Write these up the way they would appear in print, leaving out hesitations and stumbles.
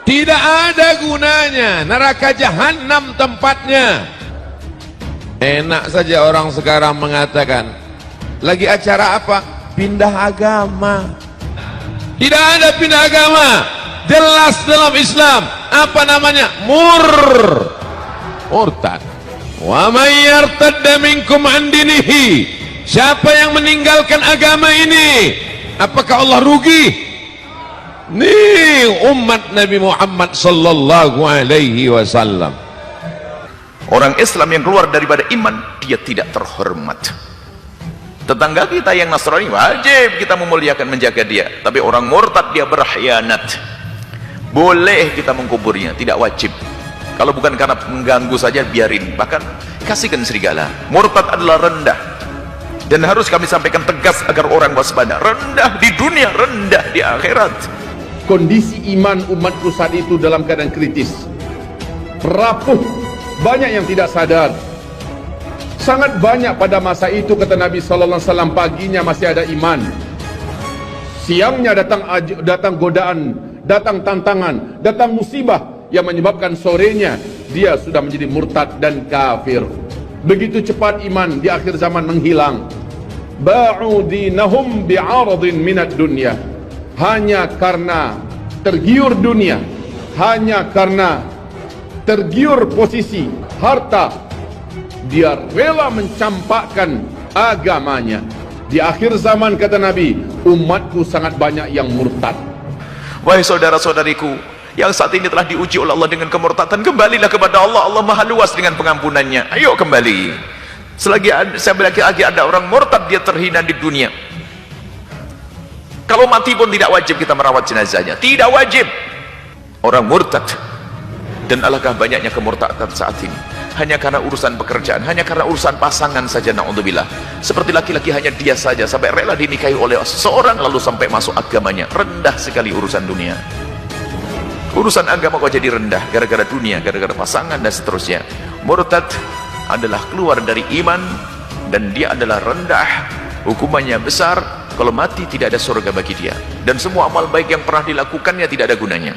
Tidak ada gunanya, neraka jahanam tempatnya. Enak saja orang sekarang mengatakan, lagi acara apa? Pindah agama. Tidak ada pindah agama. Jelas dalam Islam, apa namanya? Murtad. Wa may yartadda minkum an dinihi. Siapa yang meninggalkan agama ini, apakah Allah rugi? Nih umat Nabi Muhammad sallallahu alaihi wasallam. Orang Islam yang keluar daripada iman, dia tidak terhormat. Tetangga kita yang Nasrani wajib kita memuliakan, menjaga dia. Tapi orang murtad dia berkhianat. Boleh kita mengkuburnya, tidak wajib. Kalau bukan karena mengganggu saja biarin. Bahkan kasihkan serigala. Murtad adalah rendah. Dan harus kami sampaikan tegas agar orang waspada. Rendah di dunia, rendah di akhirat. Kondisi iman umatku saat itu dalam keadaan kritis, rapuh, banyak yang tidak sadar. Sangat banyak pada masa itu, kata Nabi sallallahu alaihi wasallam, paginya masih ada iman, siangnya datang godaan, datang tantangan, datang musibah yang menyebabkan sorenya dia sudah menjadi murtad dan kafir. Begitu cepat iman di akhir zaman menghilang. Ba'u dinahum bi'aradin minad dunya. Hanya karena tergiur dunia, hanya karena tergiur posisi, harta, dia rela mencampakkan agamanya. Di akhir zaman, kata Nabi, umatku sangat banyak yang murtad. Wahai saudara-saudariku yang saat ini telah diuji oleh Allah dengan kemurtadan, kembalilah kepada Allah. Allah maha luas dengan pengampunannya. Ayo kembali. Selagi ada orang murtad, dia terhina di dunia. Kalau mati pun tidak wajib kita merawat jenazahnya, tidak wajib. Orang murtad. Dan alangkah banyaknya kemurtadan saat ini, hanya karena urusan pekerjaan, hanya karena urusan pasangan saja, na'udzubillah. Seperti laki-laki hanya dia saja sampai rela dinikahi oleh seseorang lalu sampai masuk agamanya. Rendah sekali urusan dunia. Urusan agama kok jadi rendah gara-gara dunia, gara-gara pasangan dan seterusnya. Murtad adalah keluar dari iman dan dia adalah rendah, hukumannya besar. Kalau mati tidak ada surga bagi dia, dan semua amal baik yang pernah dilakukannya tidak ada gunanya.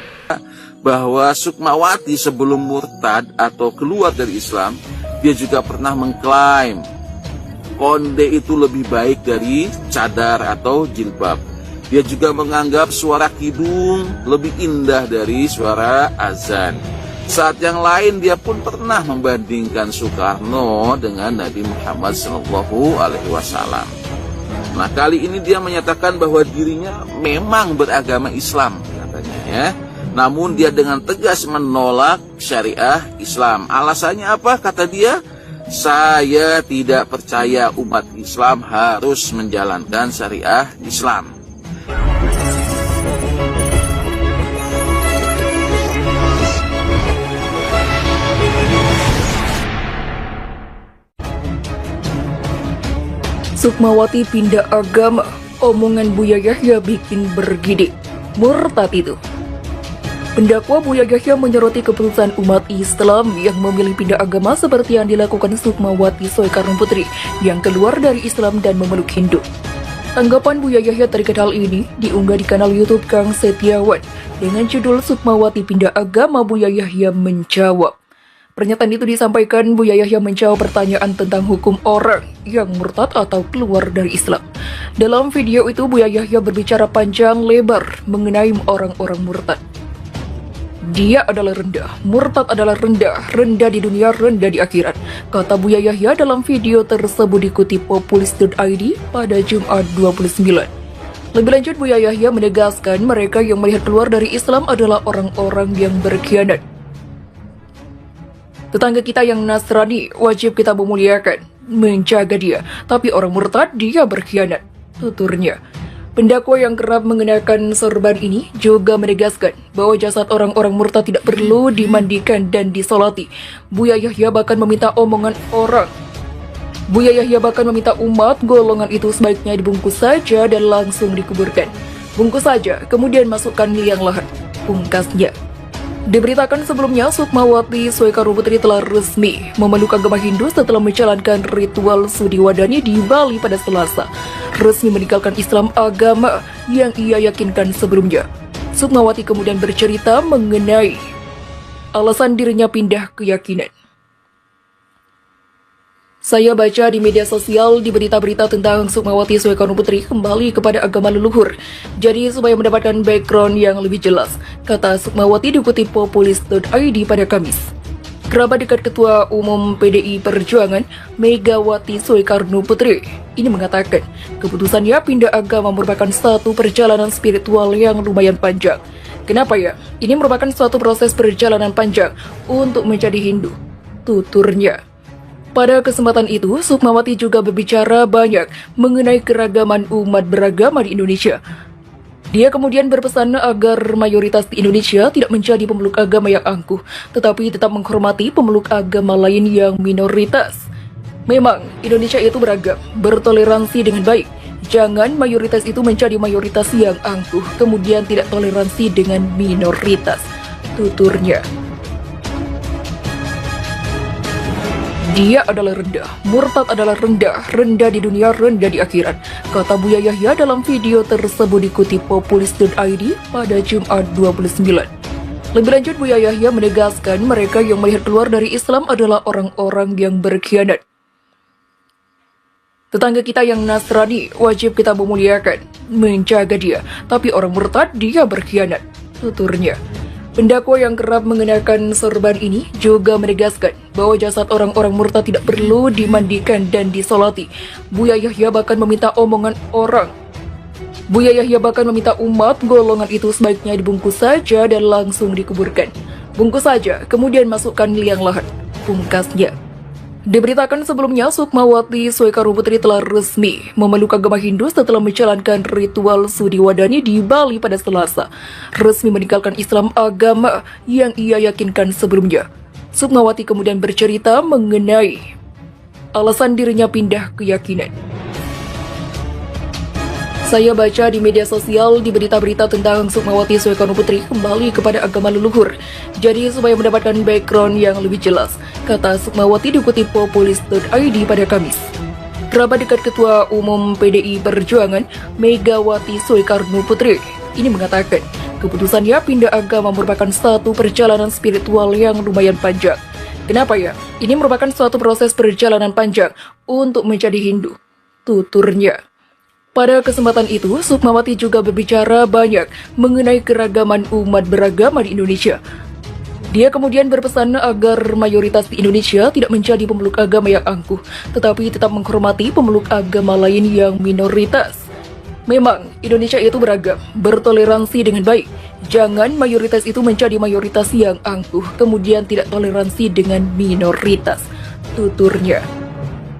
Bahwa Sukmawati sebelum murtad atau keluar dari Islam, dia juga pernah mengklaim konde itu lebih baik dari cadar atau jilbab. Dia juga menganggap suara kidung lebih indah dari suara azan. Saat yang lain dia pun pernah membandingkan Soekarno dengan Nabi Muhammad SAW. Nah, kali ini dia menyatakan bahwa dirinya memang beragama Islam, katanya ya. Namun dia dengan tegas menolak syariah Islam. Alasannya apa? Kata dia, saya tidak percaya umat Islam harus menjalankan syariah Islam. Sukmawati pindah agama, omongan Buya Yahya bikin bergidik. Murtad itu. Pendakwa Buya Yahya menyoroti keputusan umat Islam yang memilih pindah agama seperti yang dilakukan Sukmawati Soekarno Putri yang keluar dari Islam dan memeluk Hindu. Tanggapan Buya Yahya terkait hal ini diunggah di kanal YouTube Kang Setiawan dengan judul Sukmawati pindah agama, Buya Yahya menjawab. Pernyataan itu disampaikan Buya Yahya menjawab pertanyaan tentang hukum orang yang murtad atau keluar dari Islam. Dalam video itu Buya Yahya berbicara panjang lebar mengenai orang-orang murtad. Dia adalah rendah, murtad adalah rendah, rendah di dunia, rendah di akhirat, kata Buya Yahya dalam video tersebut dikutip populis.id pada Jumat 29. Lebih lanjut, Buya Yahya menegaskan mereka yang melihat keluar dari Islam adalah orang-orang yang berkhianat. Tetangga kita yang Nasrani wajib kita memuliakan, menjaga dia, tapi orang murtad dia berkhianat, tuturnya. Pendakwa yang kerap mengenakan sorban ini juga menegaskan bahwa jasad orang-orang murtad tidak perlu dimandikan dan disolati. Buya Yahya bahkan meminta omongan orang. Buya Yahya bahkan meminta umat golongan itu sebaiknya dibungkus saja dan langsung dikuburkan. Bungkus saja, kemudian masukkan liang lahat, pungkasnya. Diberitakan sebelumnya, Sukmawati Soekarno Putri telah resmi memeluk agama Hindu setelah menjalankan ritual Sudiwadani di Bali pada Selasa. Resmi meninggalkan Islam, agama yang ia yakinkan sebelumnya. Sukmawati kemudian bercerita mengenai alasan dirinya pindah keyakinan. Saya baca di media sosial di berita-berita tentang Sukmawati Soekarno Putri kembali kepada agama leluhur. Jadi supaya mendapatkan background yang lebih jelas, kata Sukmawati dikutip populis.id pada Kamis. Kerabat dekat Ketua Umum PDI Perjuangan, Megawati Soekarno Putri, ini mengatakan keputusannya pindah agama merupakan satu perjalanan spiritual yang lumayan panjang. Kenapa ya? Ini merupakan suatu proses perjalanan panjang untuk menjadi Hindu, tuturnya. Pada kesempatan itu, Sukmawati juga berbicara banyak mengenai keragaman umat beragama di Indonesia. Dia kemudian berpesan agar mayoritas di Indonesia tidak menjadi pemeluk agama yang angkuh, tetapi tetap menghormati pemeluk agama lain yang minoritas. Memang, Indonesia itu beragam, bertoleransi dengan baik. Jangan mayoritas itu menjadi mayoritas yang angkuh, kemudian tidak toleransi dengan minoritas, tuturnya. Dia adalah rendah, murtad adalah rendah, rendah di dunia, rendah di akhirat, kata Buya Yahya dalam video tersebut dikutip populis.id pada Jumat 29. Lebih lanjut, Buya Yahya menegaskan mereka yang melihat keluar dari Islam adalah orang-orang yang berkhianat. Tetangga kita yang Nasrani wajib kita memuliakan, menjaga dia, tapi orang murtad dia berkhianat, tuturnya. Pendakwa yang kerap mengenakan sorban ini juga menegaskan bahwa jasad orang-orang murtad tidak perlu dimandikan dan disolati. Buya Yahya bahkan meminta umat golongan itu sebaiknya dibungkus saja dan langsung dikuburkan. Bungkus saja, kemudian masukkan liang lahat, pungkasnya. Diberitakan sebelumnya, Sukmawati Soekarno Putri telah resmi memeluk agama Hindu setelah menjalankan ritual Sudi Wadani di Bali pada Selasa. Resmi meninggalkan Islam, agama yang ia yakinkan sebelumnya. Sukmawati kemudian bercerita mengenai alasan dirinya pindah keyakinan. Saya baca di media sosial di berita-berita tentang Sukmawati Soekarno Putri kembali kepada agama leluhur. Jadi supaya mendapatkan background yang lebih jelas, kata Sukmawati dikutip populis.id pada Kamis. Kerabat dekat Ketua Umum PDI Perjuangan, Megawati Soekarno Putri, ini mengatakan keputusannya pindah agama merupakan satu perjalanan spiritual yang lumayan panjang. Kenapa ya? Ini merupakan suatu proses perjalanan panjang untuk menjadi Hindu, tuturnya. Pada kesempatan itu, Sukmawati juga berbicara banyak mengenai keragaman umat beragama di Indonesia. Dia kemudian berpesan agar mayoritas di Indonesia tidak menjadi pemeluk agama yang angkuh, tetapi tetap menghormati pemeluk agama lain yang minoritas. Memang, Indonesia itu beragam, bertoleransi dengan baik. Jangan mayoritas itu menjadi mayoritas yang angkuh, kemudian tidak toleransi dengan minoritas, tuturnya.